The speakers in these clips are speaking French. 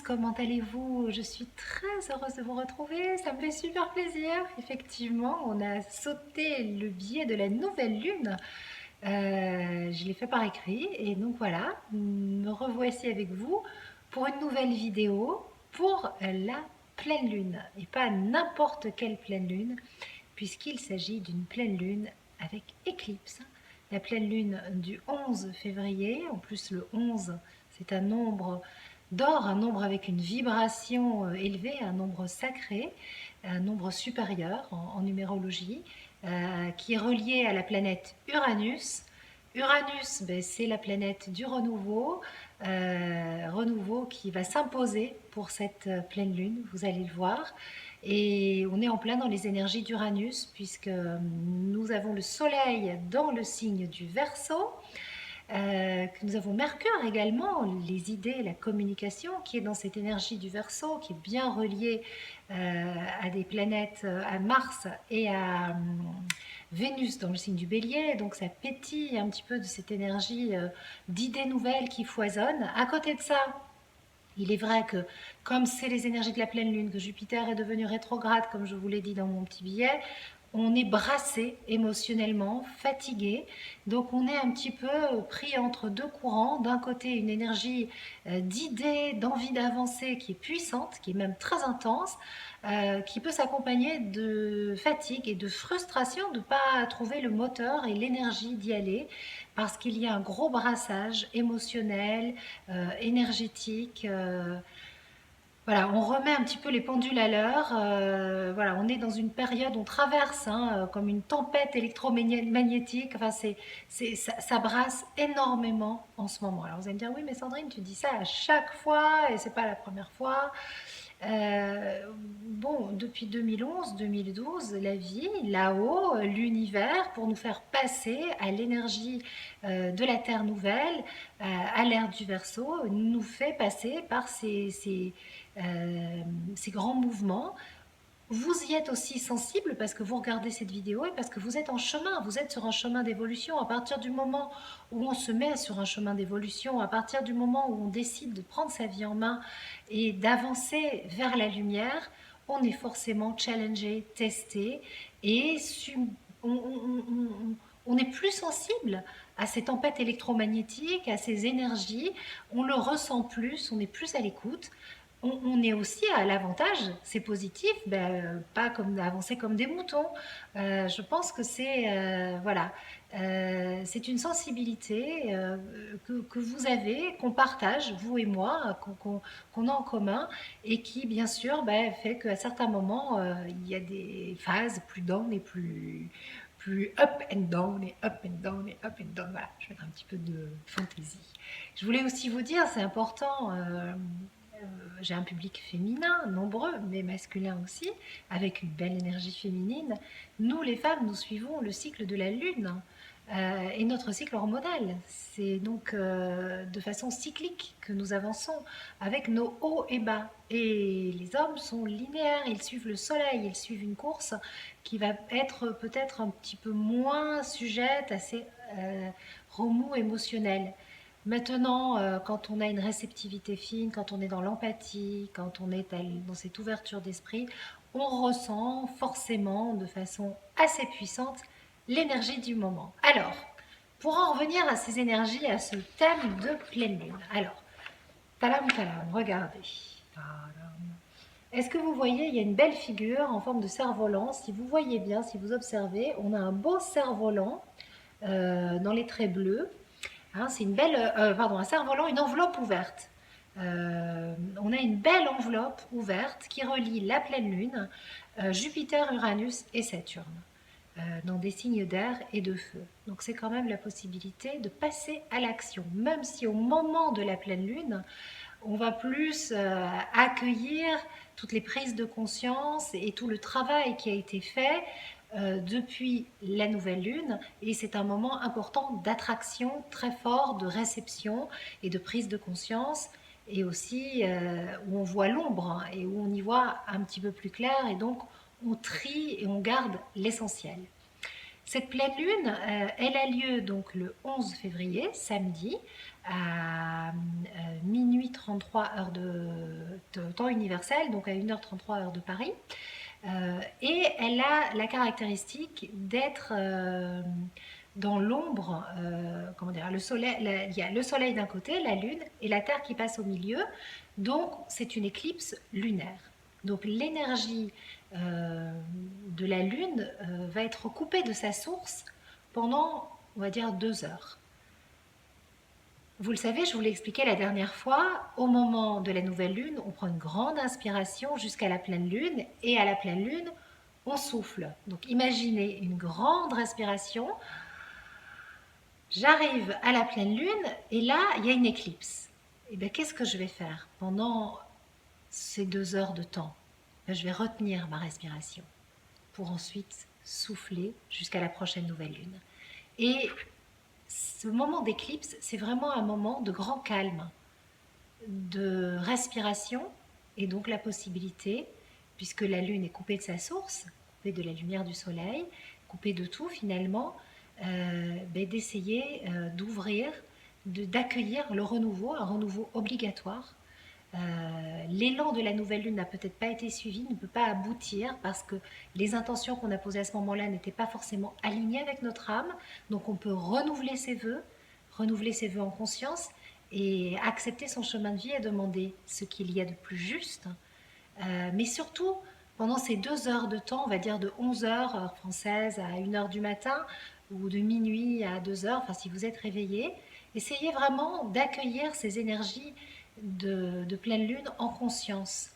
comment allez-vous? Je suis très heureuse de vous retrouver, ça me fait super plaisir. Effectivement, on a sauté le biais de la nouvelle lune. Je l'ai fait par écrit et donc voilà, me revoici avec vous pour une nouvelle vidéo pour la pleine lune. Et pas n'importe quelle pleine lune, puisqu'il s'agit d'une pleine lune avec éclipse. La pleine lune du 11 février, en plus le 11, c'est un nombre d'or, un nombre avec une vibration élevée, un nombre sacré, un nombre supérieur en numérologie, qui est relié à la planète Uranus. Uranus, ben, c'est la planète du renouveau, renouveau qui va s'imposer pour cette pleine lune, vous allez le voir. Et on est en plein dans les énergies d'Uranus, puisque nous avons le Soleil dans le signe du Verseau, que nous avons Mercure également, les idées, la communication, qui est dans cette énergie du Verseau, qui est bien reliée à des planètes, à Mars et à Vénus dans le signe du Bélier. Donc ça pétille un petit peu de cette énergie d'idées nouvelles qui foisonnent. À côté de ça, il est vrai que, comme c'est les énergies de la pleine lune, que Jupiter est devenu rétrograde, comme je vous l'ai dit dans mon petit billet, on est brassé émotionnellement, fatigué, donc on est un petit peu pris entre deux courants. D'un côté, une énergie d'idées, d'envie d'avancer qui est puissante, qui est même très intense, qui peut s'accompagner de fatigue et de frustration de ne pas trouver le moteur et l'énergie d'y aller, parce qu'il y a un gros brassage émotionnel, énergétique. Voilà, on remet un petit peu les pendules à l'heure. Voilà, on est dans une période, on traverse comme une tempête électromagnétique. Enfin, ça brasse énormément en ce moment. Alors vous allez me dire, oui, mais Sandrine, tu dis ça à chaque fois et c'est pas la première fois. Bon, depuis 2011-2012, la vie, là-haut, l'univers, pour nous faire passer à l'énergie de la Terre nouvelle, à l'ère du Verseau, nous fait passer par ces grands mouvements. Vous y êtes aussi sensible parce que vous regardez cette vidéo et parce que vous êtes en chemin, vous êtes sur un chemin d'évolution. À partir du moment où on se met sur un chemin d'évolution, à partir du moment où on décide de prendre sa vie en main et d'avancer vers la lumière, on est forcément challengé, testé et on est plus sensible à ces tempêtes électromagnétiques, à ces énergies, on le ressent plus, on est plus à l'écoute. On est aussi à l'avantage, c'est positif, ben, pas comme avancer comme des moutons. Je pense que voilà, c'est une sensibilité que vous avez, qu'on partage, vous et moi, qu'on a en commun, et qui, bien sûr, ben, fait qu'à certains moments, il y a des phases plus down et plus up and down et up and down et up and down. Voilà, je vais mettre un petit peu de fantaisie. Je voulais aussi vous dire, c'est important. J'ai un public féminin, nombreux, mais masculin aussi, avec une belle énergie féminine. Nous, les femmes, nous suivons le cycle de la Lune et notre cycle hormonal. C'est donc de façon cyclique que nous avançons avec nos hauts et bas. Et les hommes sont linéaires, ils suivent le soleil, ils suivent une course qui va être peut-être un petit peu moins sujette à ces remous émotionnels. Maintenant, quand on a une réceptivité fine, quand on est dans l'empathie, quand on est dans cette ouverture d'esprit, on ressent forcément de façon assez puissante l'énergie du moment. Alors, pour en revenir à ces énergies, à ce thème de pleine lune. Alors, talam talam, regardez. Est-ce que vous voyez, il y a une belle figure en forme de cerf-volant. Si vous voyez bien, si vous observez, on a un beau cerf-volant dans les traits bleus. Hein, c'est une belle, pardon, un cerf-volant, une enveloppe ouverte. On a une belle enveloppe ouverte qui relie la pleine lune, Jupiter, Uranus et Saturne, dans des signes d'air et de feu. Donc c'est quand même la possibilité de passer à l'action, même si au moment de la pleine lune, on va plus accueillir toutes les prises de conscience et tout le travail qui a été fait depuis la nouvelle lune, et c'est un moment important d'attraction très fort, de réception et de prise de conscience, et aussi où on voit l'ombre et où on y voit un petit peu plus clair, et donc on trie et on garde l'essentiel. Cette pleine lune, elle a lieu donc le 11 février, samedi, à minuit 33 heure de temps universel, donc à 1h33 heure de Paris. Et elle a la caractéristique d'être dans l'ombre, comment dire, le soleil, il y a le soleil d'un côté, la lune, et la Terre qui passe au milieu. Donc c'est une éclipse lunaire. Donc l'énergie de la lune va être coupée de sa source pendant, on va dire, 2 heures. Vous le savez, je vous l'ai expliqué la dernière fois, au moment de la nouvelle lune, on prend une grande inspiration jusqu'à la pleine lune, et à la pleine lune, on souffle. Donc imaginez une grande respiration, j'arrive à la pleine lune, et là, il y a une éclipse. Et bien, qu'est-ce que je vais faire pendant ces 2 heures de temps? Je vais retenir ma respiration pour ensuite souffler jusqu'à la prochaine nouvelle lune. Et ce moment d'éclipse, c'est vraiment un moment de grand calme, de respiration, et donc la possibilité, puisque la lune est coupée de sa source, coupée de la lumière du soleil, coupée de tout finalement, d'essayer d'ouvrir, d'accueillir le renouveau, un renouveau obligatoire. L'élan de la nouvelle lune n'a peut-être pas été suivi, ne peut pas aboutir parce que les intentions qu'on a posées à ce moment-là n'étaient pas forcément alignées avec notre âme. Donc on peut renouveler ses vœux en conscience et accepter son chemin de vie et demander ce qu'il y a de plus juste. Mais surtout, pendant ces 2 heures de temps, on va dire de 11 heures heure française à 1 heure du matin ou de minuit à 2 heures, enfin si vous êtes réveillé, essayez vraiment d'accueillir ces énergies de pleine lune en conscience.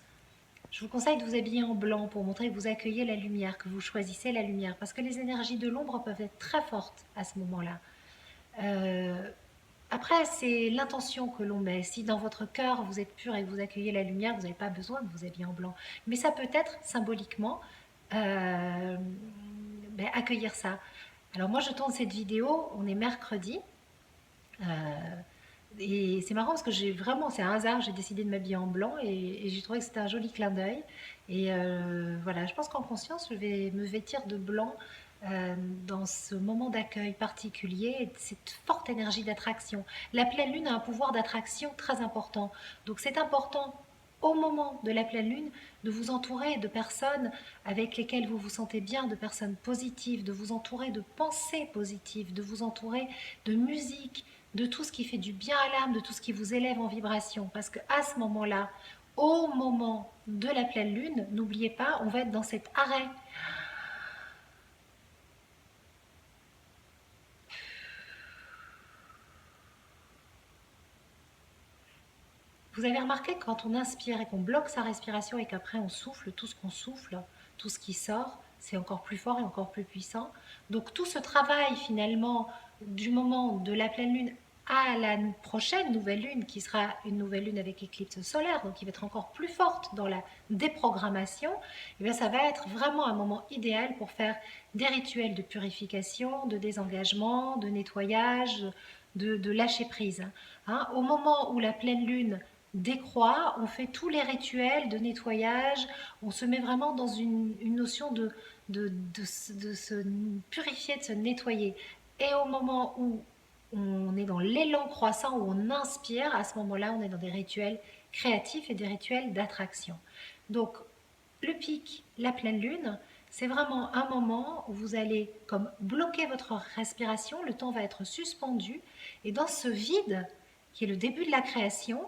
Je vous conseille de vous habiller en blanc pour montrer que vous accueillez la lumière, que vous choisissez la lumière, parce que les énergies de l'ombre peuvent être très fortes à ce moment-là. Euh, Après, c'est l'intention que l'on met. Si dans votre cœur vous êtes pur et que vous accueillez la lumière, vous n'avez pas besoin de vous habiller en blanc. Mais ça peut être symboliquement accueillir ça. Alors moi, je tourne cette vidéo, on est mercredi. Et c'est marrant parce que c'est un hasard, j'ai décidé de m'habiller en blanc et j'ai trouvé que c'était un joli clin d'œil. Et voilà, je pense qu'en conscience, je vais me vêtir de blanc dans ce moment d'accueil particulier et cette forte énergie d'attraction. La pleine lune a un pouvoir d'attraction très important. Donc c'est important au moment de la pleine lune de vous entourer de personnes avec lesquelles vous vous sentez bien, de personnes positives, de vous entourer de pensées positives, de vous entourer de musique, de tout ce qui fait du bien à l'âme, de tout ce qui vous élève en vibration. Parce qu'à ce moment-là, au moment de la pleine lune, n'oubliez pas, on va être dans cet arrêt. Vous avez remarqué que quand on inspire et qu'on bloque sa respiration et qu'après on souffle, tout ce qu'on souffle, tout ce qui sort, c'est encore plus fort et encore plus puissant. Donc tout ce travail finalement du moment de la pleine lune à la prochaine nouvelle lune, qui sera une nouvelle lune avec éclipse solaire, donc qui va être encore plus forte dans la déprogrammation, et bien ça va être vraiment un moment idéal pour faire des rituels de purification, de désengagement, de nettoyage, de lâcher prise. Hein. Au moment où la pleine lune décroît, on fait tous les rituels de nettoyage, on se met vraiment dans une notion de se purifier, de se nettoyer. Et au moment où on est dans l'élan croissant, où on inspire, à ce moment-là, on est dans des rituels créatifs et des rituels d'attraction. Donc, le pic, la pleine lune, c'est vraiment un moment où vous allez comme bloquer votre respiration, le temps va être suspendu, et dans ce vide, qui est le début de la création,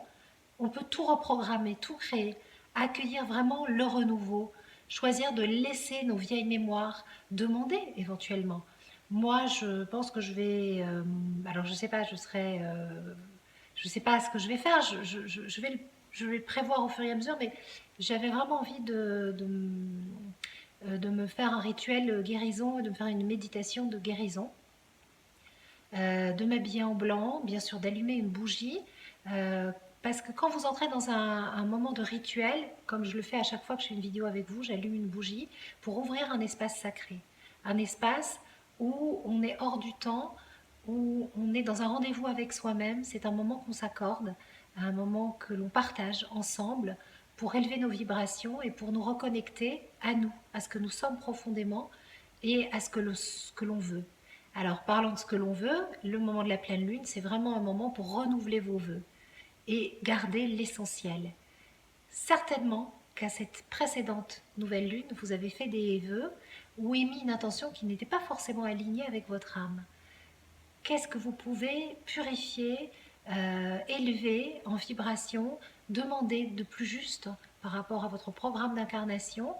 on peut tout reprogrammer, tout créer, accueillir vraiment le renouveau, choisir de laisser nos vieilles mémoires, demander éventuellement. Moi, je pense que je vais, alors je sais pas, je sais pas ce que je vais faire, je vais le prévoir au fur et à mesure, mais j'avais vraiment envie de me faire un rituel guérison, de me faire une méditation de guérison, de m'habiller en blanc, bien sûr d'allumer une bougie, parce que quand vous entrez dans un moment de rituel, comme je le fais à chaque fois que je fais une vidéo avec vous, j'allume une bougie pour ouvrir un espace sacré, un espace où on est hors du temps, où on est dans un rendez-vous avec soi-même, c'est un moment qu'on s'accorde, un moment que l'on partage ensemble pour élever nos vibrations et pour nous reconnecter à nous, à ce que nous sommes profondément et à ce que l'on veut. Alors, parlant de ce que l'on veut, le moment de la pleine lune, c'est vraiment un moment pour renouveler vos vœux et garder l'essentiel. Certainement qu'à cette précédente nouvelle lune, vous avez fait des vœux ou émis une intention qui n'était pas forcément alignée avec votre âme. Qu'est-ce que vous pouvez purifier, élever en vibration, demander de plus juste par rapport à votre programme d'incarnation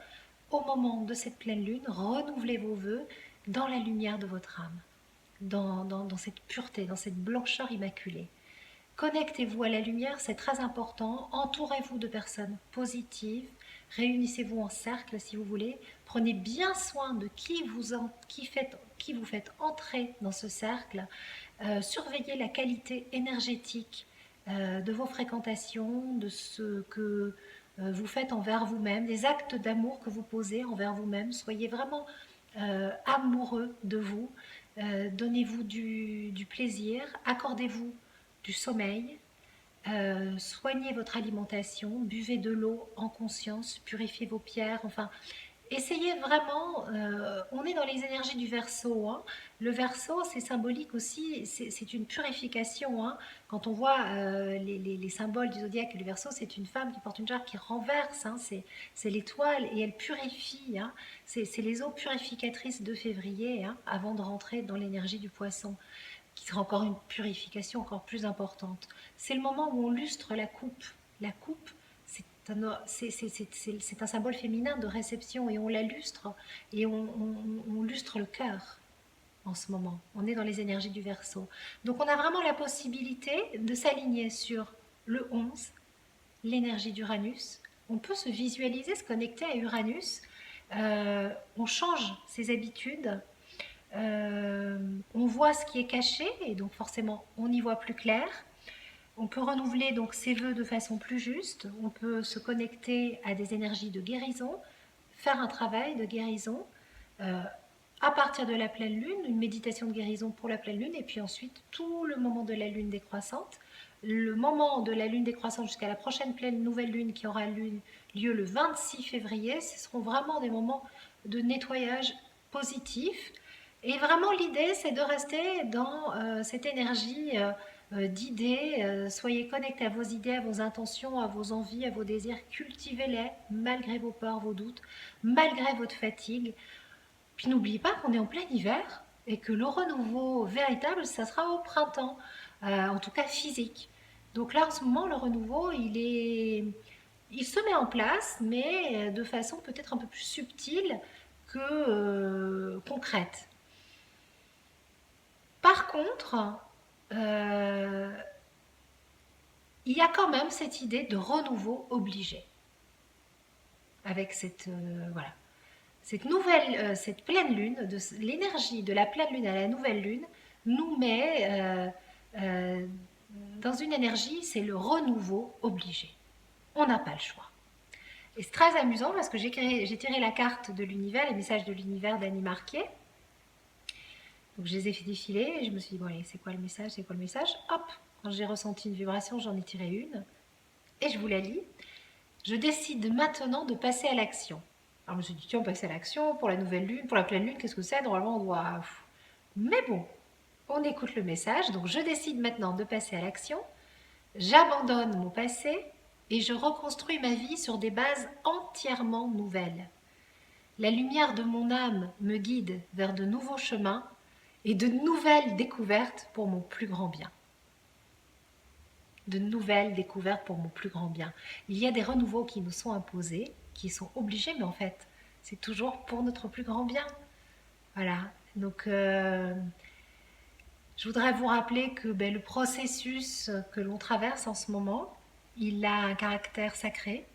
au moment de cette pleine lune, renouvelez vos vœux dans la lumière de votre âme, dans cette pureté, dans cette blancheur immaculée. Connectez-vous à la lumière, c'est très important. Entourez-vous de personnes positives. Réunissez-vous en cercle si vous voulez. Prenez bien soin de qui vous faites entrer dans ce cercle. Surveillez la qualité énergétique de vos fréquentations, de ce que vous faites envers vous-même, des actes d'amour que vous posez envers vous-même. Soyez vraiment amoureux de vous. Donnez-vous du plaisir. Accordez-vous du sommeil, soignez votre alimentation, buvez de l'eau en conscience, purifiez vos pierres, enfin, essayez vraiment, on est dans les énergies du Verseau, hein. Le Verseau, c'est symbolique aussi, c'est une purification, hein. Quand on voit les symboles du zodiaque, le Verseau, c'est une femme qui porte une jarre qui renverse, hein. C'est l'étoile et elle purifie, hein. C'est les eaux purificatrices de février, hein, avant de rentrer dans l'énergie du Poisson, qui sera encore une purification encore plus importante. C'est le moment où on lustre la coupe. La coupe, c'est un symbole féminin de réception et on la lustre et on lustre le cœur en ce moment. On est dans les énergies du Verseau. Donc on a vraiment la possibilité de s'aligner sur le 11, l'énergie d'Uranus. On peut se visualiser, se connecter à Uranus. On change ses habitudes. On voit ce qui est caché et donc forcément on y voit plus clair. On peut renouveler donc ses vœux de façon plus juste. On peut se connecter à des énergies de guérison, faire un travail de guérison à partir de la pleine lune, une méditation de guérison pour la pleine lune et puis ensuite tout le moment de la lune décroissante. Le moment de la lune décroissante jusqu'à la prochaine pleine nouvelle lune qui aura lieu le 26 février, ce seront vraiment des moments de nettoyage positif. Et vraiment, l'idée, c'est de rester dans cette énergie d'idées. Soyez connectés à vos idées, à vos intentions, à vos envies, à vos désirs. Cultivez-les malgré vos peurs, vos doutes, malgré votre fatigue. Puis n'oubliez pas qu'on est en plein hiver et que le renouveau véritable, ça sera au printemps, en tout cas physique. Donc là, en ce moment, le renouveau, il se met en place, mais de façon peut-être un peu plus subtile que concrète. Par contre, euh, il y a quand même cette idée de renouveau obligé. Avec voilà, cette pleine lune, l'énergie de la pleine lune à la nouvelle lune, nous met dans une énergie, c'est le renouveau obligé. On n'a pas le choix. Et c'est très amusant parce que j'ai tiré la carte de l'univers, les messages de l'univers d'Annie Marquet. Donc je les ai fait défiler et je me suis dit, bon allez, c'est quoi le message, c'est quoi le message? Hop, quand j'ai ressenti une vibration, j'en ai tiré une et je vous la lis. Je décide maintenant de passer à l'action. Alors je me suis dit, tiens, on passe à l'action pour la nouvelle lune, pour la pleine lune, qu'est-ce que c'est? Normalement, on doit... Mais bon, on écoute le message. Donc je décide maintenant de passer à l'action. J'abandonne mon passé et je reconstruis ma vie sur des bases entièrement nouvelles. La lumière de mon âme me guide vers de nouveaux chemins et de nouvelles découvertes pour mon plus grand bien. De nouvelles découvertes pour mon plus grand bien. Il y a des renouveaux qui nous sont imposés, qui sont obligés, mais en fait, c'est toujours pour notre plus grand bien. Voilà. Donc, je voudrais vous rappeler que le processus que l'on traverse en ce moment, il a un caractère sacré.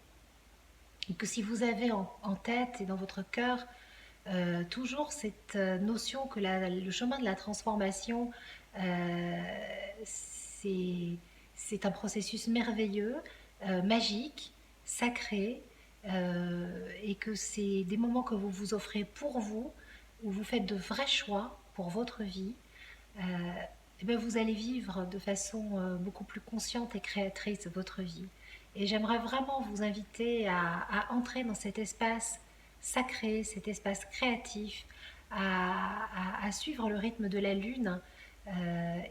Et que si vous avez en tête et dans votre cœur toujours cette notion que le chemin de la transformation, c'est un processus merveilleux, magique, sacré, et que c'est des moments que vous vous offrez pour vous, où vous faites de vrais choix pour votre vie, et bien vous allez vivre de façon beaucoup plus consciente et créatrice votre vie. Et j'aimerais vraiment vous inviter à entrer dans cet espace sacré, cet espace créatif, à suivre le rythme de la Lune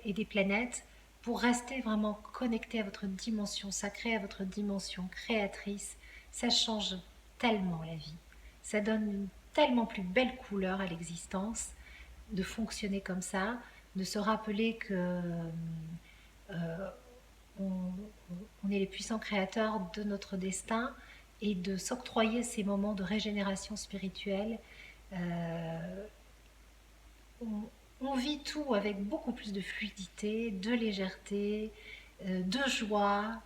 et des planètes pour rester vraiment connecté à votre dimension sacrée, à votre dimension créatrice. Ça change tellement la vie. Ça donne une tellement plus belle couleur à l'existence de fonctionner comme ça, de se rappeler que euh, on, on est les puissants créateurs de notre destin et de s'octroyer ces moments de régénération spirituelle. Euh, on, on vit tout avec beaucoup plus de fluidité, de légèreté, de joie,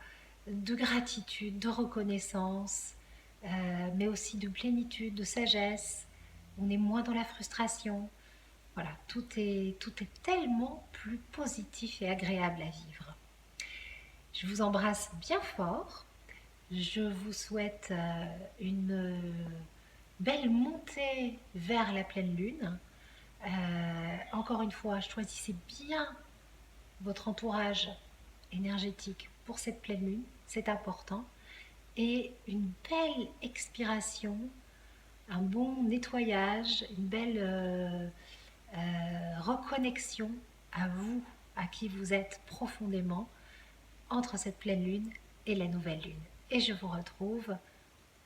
de gratitude, de reconnaissance, mais aussi de plénitude, de sagesse. On est moins dans la frustration. Voilà, tout est tellement plus positif et agréable à vivre. Je vous embrasse bien fort. Je vous souhaite une belle montée vers la pleine lune. Encore une fois, choisissez bien votre entourage énergétique pour cette pleine lune, c'est important. Et une belle expiration, un bon nettoyage, une belle reconnexion à vous, à qui vous êtes profondément entre cette pleine lune et la nouvelle lune. Et je vous retrouve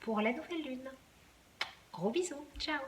pour la nouvelle lune. Gros bisous, ciao!